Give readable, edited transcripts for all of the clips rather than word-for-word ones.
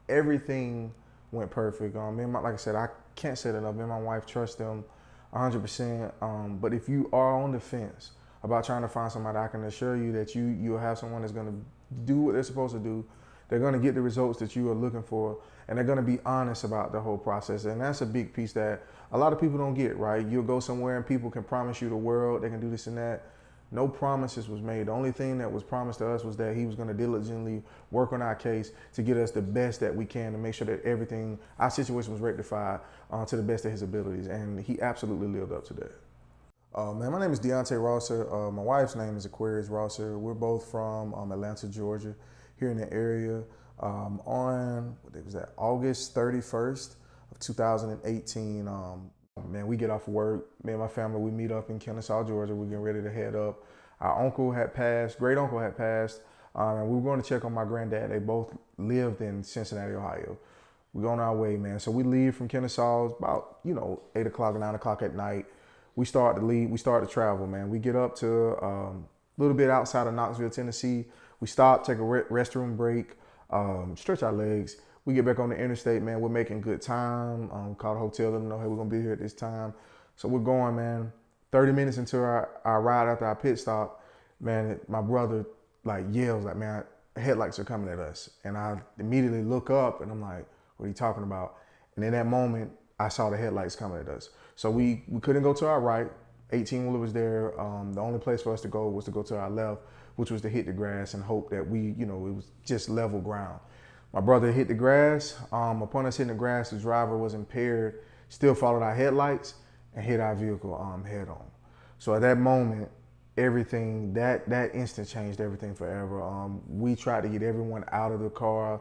Everything went perfect. Like I said, I can't say that enough. Me and my wife trust them 100%. But if you are on the fence about trying to find somebody, I can assure you that you'll have someone that's going to do what they're supposed to do. They're going to get the results that you are looking for, and they're going to be honest about the whole process. And that's a big piece that a lot of people don't get, right? You'll go somewhere and people can promise you the world, they can do this and that. No promises was made. The only thing that was promised to us was that he was going to diligently work on our case to get us the best that we can to make sure that everything, our situation was rectified to the best of his abilities. And he absolutely lived up to that. Man, my name is Dionte Rosser. My wife's name is Aquarius Rosser. We're both from Atlanta, Georgia, here in the area. On, what was that, August 31st of 2018, man, we get off of work. Me and my family, we meet up in Kennesaw, Georgia. We're getting ready to head up. Our uncle had passed, great uncle had passed, and we were going to check on my granddad. They both lived in Cincinnati, Ohio. We're on our way, man. So we leave from Kennesaw. It's about, 8 o'clock, 9 o'clock at night. We start to leave. We start to travel, man. We get up to a little bit outside of Knoxville, Tennessee. We stop, take a restroom break, stretch our legs. We get back on the interstate, man. We're making good time. Call the hotel, let them know, hey, we're gonna be here at this time. So we're going, man. 30 minutes into our ride after our pit stop, man, my brother yells man, headlights are coming at us. And I immediately look up and I'm like, what are you talking about? And in that moment, I saw the headlights coming at us. So we couldn't go to our right. 18-wheeler was there. The only place for us to go was to go to our left, which was to hit the grass and hope that it was just level ground. My brother hit the grass. Upon us hitting the grass, the driver was impaired, still followed our headlights and hit our vehicle head on. So at that moment, everything, that instant changed everything forever. We tried to get everyone out of the car,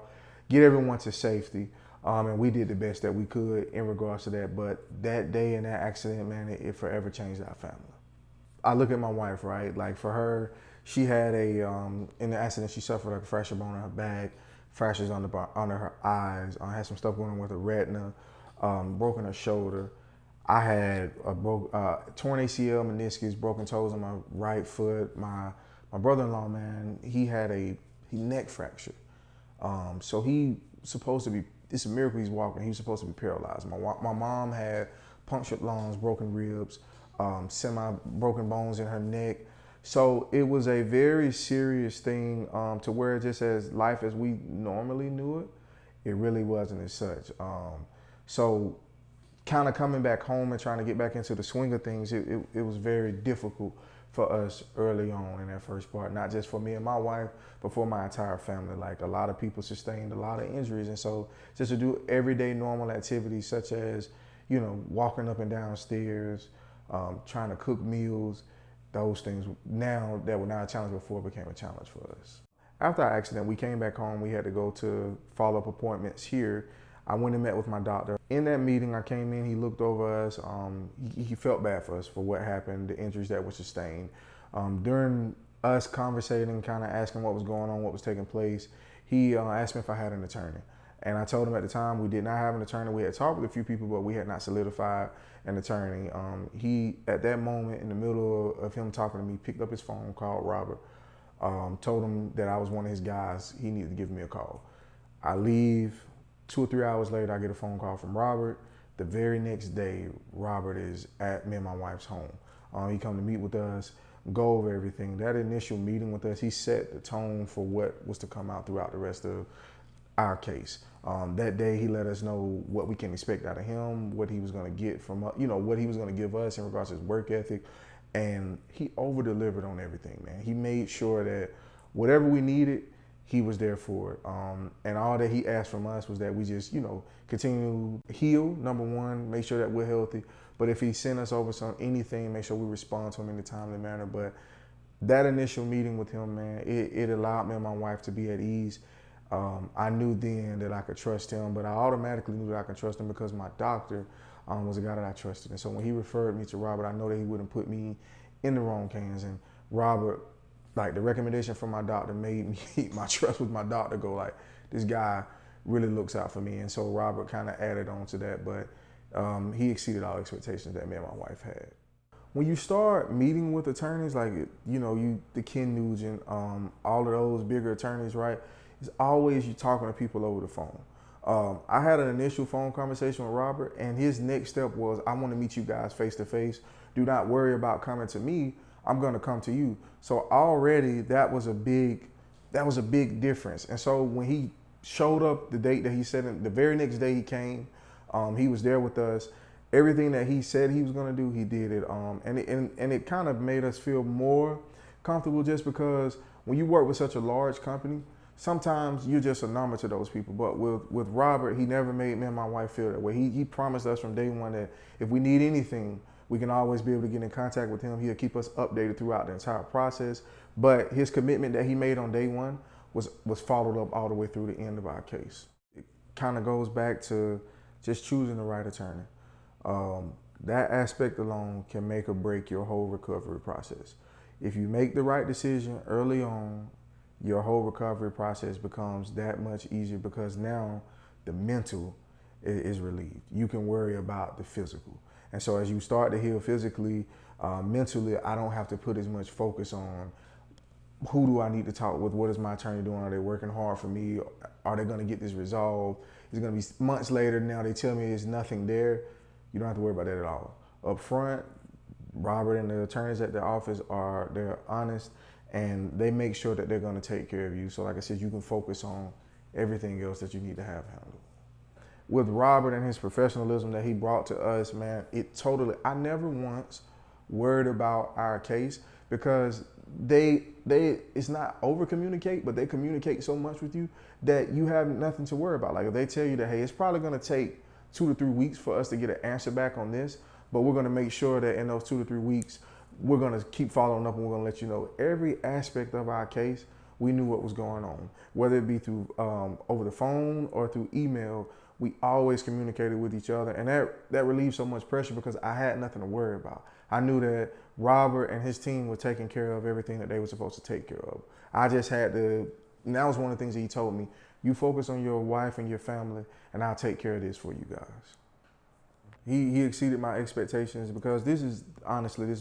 get everyone to safety. And we did the best that we could in regards to that. But that day and that accident, man, it forever changed our family. I look at my wife, right? Like for her, she had in the accident, she suffered a fracture bone in her back, fractures under her eyes, had some stuff going on with her retina, broken her shoulder. I had a torn ACL, meniscus, broken toes on my right foot. My brother-in-law, man, he had a neck fracture. So he supposed to be, it's a miracle he's walking. He was supposed to be paralyzed. My mom had punctured lungs, broken ribs, semi-broken bones in her neck. So it was a very serious thing to where just as life as we normally knew it, it really wasn't as such. So kind of coming back home and trying to get back into the swing of things, it was very difficult for us early on in that first part, not just for me and my wife, but for my entire family. Like a lot of people sustained a lot of injuries. And so just to do everyday normal activities such as, walking up and down stairs, trying to cook meals, those things now that were not a challenge before became a challenge for us. After our accident, we came back home. We had to go to follow-up appointments here. I went and met with my doctor. In that meeting, I came in, he looked over us. He felt bad for us for what happened, the injuries that were sustained. During us conversating, kind of asking what was going on, what was taking place, he asked me if I had an attorney. And I told him at the time we did not have an attorney. We had talked with a few people, but we had not solidified an attorney. He, at that moment, in the middle of him talking to me, picked up his phone, called Robert, told him that I was one of his guys. He needed to give me a call. I leave. 2 or 3 hours later, I get a phone call from Robert. The very next day, Robert is at me and my wife's home. He come to meet with us, go over everything. That initial meeting with us, he set the tone for what was to come out throughout the rest of our case. That day, he let us know what we can expect out of him, what he was going to get from, what he was going to give us in regards to his work ethic. And he over-delivered on everything, man. He made sure that whatever we needed, he was there for it. And all that he asked from us was that we just, continue to heal, number one, make sure that we're healthy. But if he sent us over anything, make sure we respond to him in a timely manner. But that initial meeting with him, man, it allowed me and my wife to be at ease. I knew then that I could trust him, but I automatically knew that I could trust him because my doctor was a guy that I trusted. And so when he referred me to Robert, I know that he wouldn't put me in the wrong hands. And Robert, the recommendation from my doctor made me, my trust with my doctor go this guy really looks out for me. And so Robert kind of added on to that, but he exceeded all expectations that me and my wife had. When you start meeting with attorneys, the Ken Nugent, all of those bigger attorneys, right? is always you talking to people over the phone. I had an initial phone conversation with Robert, and his next step was, I want to meet you guys face to face. Do not worry about coming to me. I'm going to come to you. So already that was a big difference. And so when he showed up the date that he said, the very next day he came, he was there with us. Everything that he said he was going to do, he did it. And it kind of made us feel more comfortable, just because when you work with such a large company, sometimes you're just a number to those people. But with Robert, he never made me and my wife feel that way. He promised us from day one that if we need anything, we can always be able to get in contact with him. He'll keep us updated throughout the entire process. But his commitment that he made on day one was followed up all the way through the end of our case. It kind of goes back to just choosing the right attorney. That aspect alone can make or break your whole recovery process. If you make the right decision early on, your whole recovery process becomes that much easier, because now the mental is relieved. You can worry about the physical. And so as you start to heal physically, mentally, I don't have to put as much focus on who do I need to talk with, what is my attorney doing, are they working hard for me, are they gonna get this resolved? It's gonna be months later, now they tell me there's nothing there. You don't have to worry about that at all. Up front, Robert and the attorneys at the office they're honest, and they make sure that they're gonna take care of you. So like I said, you can focus on everything else that you need to have handled. With Robert and his professionalism that he brought to us, man, I never once worried about our case, because it's not over communicate, but they communicate so much with you that you have nothing to worry about. Like if they tell you that, hey, it's probably gonna take 2 to 3 weeks for us to get an answer back on this, but we're gonna make sure that in those 2 to 3 weeks, we're gonna keep following up, and we're gonna let you know every aspect of our case. We knew what was going on, whether it be through over the phone or through email. We always communicated with each other, and that relieved so much pressure, because I had nothing to worry about. I knew that Robert and his team were taking care of everything that they were supposed to take care of. I just had to, and that was one of the things that he told me, you focus on your wife and your family, and I'll take care of this for you guys. He exceeded my expectations, because this is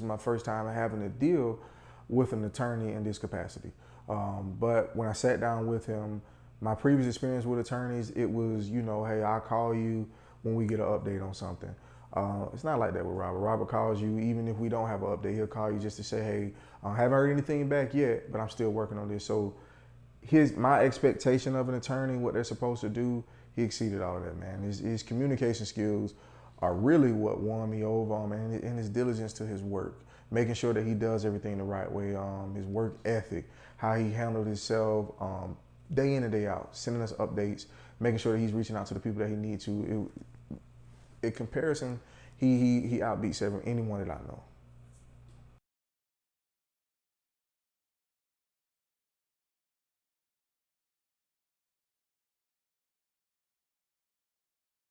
my first time having to deal with an attorney in this capacity. But when I sat down with him, my previous experience with attorneys, it was, hey, I'll call you when we get an update on something. It's not like that with Robert. Robert calls you, even if we don't have an update, he'll call you just to say, hey, I haven't heard anything back yet, but I'm still working on this. So my expectation of an attorney, what they're supposed to do, he exceeded all of that, man. His communication skills are really what won me over, man, and his diligence to his work, making sure that he does everything the right way, his work ethic, how he handled himself, day in and day out, sending us updates, making sure that he's reaching out to the people that he needs to. In comparison, he outbeats anyone that I know.